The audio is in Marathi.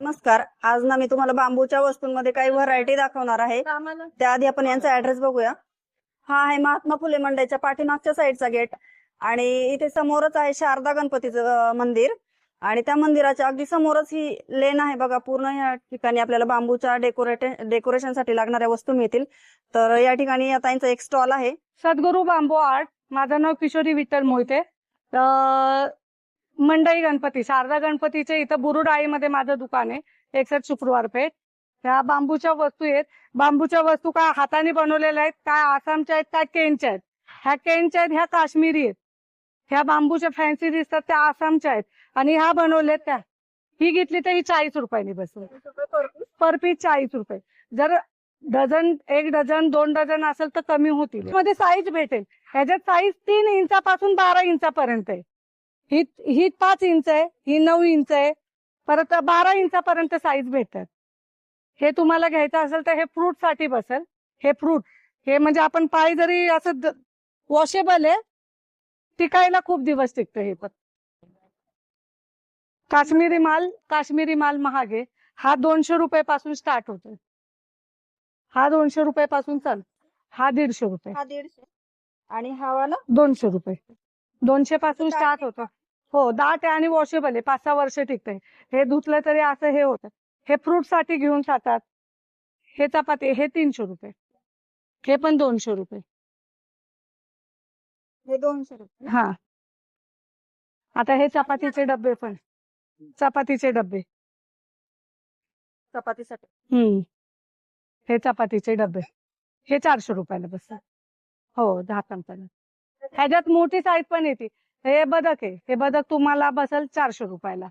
नमस्कार. आज ना मी तुम्हाला बांबूच्या वस्तूंमध्ये काही व्हरायटी दाखवणार आहे. त्याआधी आपण यांचा ऍड्रेस बघूया. हा आहे महात्मा फुले मंडईच्या पाठीमागच्या साईडचा गेट आणि इथे समोरच आहे शारदा गणपतीचं मंदिर आणि त्या मंदिराच्या अगदी समोरच ही लेन आहे बघा. पूर्ण या ठिकाणी आपल्याला बांबूच्या डेकोरेशनसाठी लागणाऱ्या वस्तू मिळतील. तर या ठिकाणी आता यांचा एक स्टॉल आहे. सद्गुरू बांबू आर्ट. माझं नाव किशोरी विठ्ठल मोहिते. मंडई गणपती, शारदा गणपतीचे इथं बुरुडाळीमध्ये माझं दुकान आहे. 61 शुक्रवार पेठ. ह्या बांबूच्या वस्तू आहेत. बांबूच्या वस्तू काय हाताने बनवलेल्या आहेत, काय आसामच्या आहेत, काय केनच्या आहेत. ह्या केनच्या आहेत, ह्या काश्मीरी आहेत. ह्या बांबूच्या फॅन्सी दिसतात त्या आसामच्या आहेत आणि ह्या बनवल्यात त्या. ही घेतली तर ही 40 रुपयांनी बसली. पर पीस 40 रुपये. जर डझन, 1 डझन, 2 डझन असेल तर कमी होतील. मध्ये साईज भेटेल. ह्याच्यात साईज 3 इंचापासून 12 इंचापर्यंत आहे. ही 5 इंच आहे, ही 9 इंच आहे, परत 12 इंचापर्यंत साईज भेटतात. हे तुम्हाला घ्यायचं असेल तर हे फ्रूट साठी बसेल. हे फ्रूट हे म्हणजे आपण पाय जरी असं वॉशेबल आहे, टिकायला खूप दिवस टिकतं. हे पण काश्मीरी माल महाग आहे. हा 200 रुपयापासून स्टार्ट होतो. हा 200 रुपयापासून चालू. हा 150 रुपये. हा 150 आणि हा वाला 200 रुपये. 200 पासून स्टार्ट होतं. हो, दाट आहे आणि वॉशेबल आहे. 5-6 वर्ष टिकतंय. हे धुतलं तरी असं हे होतं. हे फ्रूट साठी घेऊन जातात. हे चपाती हे 300 रुपये. हे पण 200 रुपये. हे 200 रुपये. हा, आता हे चपातीचे डब्बे पण. चपातीचे डब्बे. चपातीसाठी हे चपातीचे डब्बे. हे 400 रुपयाला बसतात. हो, 10 चमचाला. ह्याच्यात मोठी साईज पण येते. हे बदक आहे. हे बदक तुम्हाला बसेल 400 रुपयाला.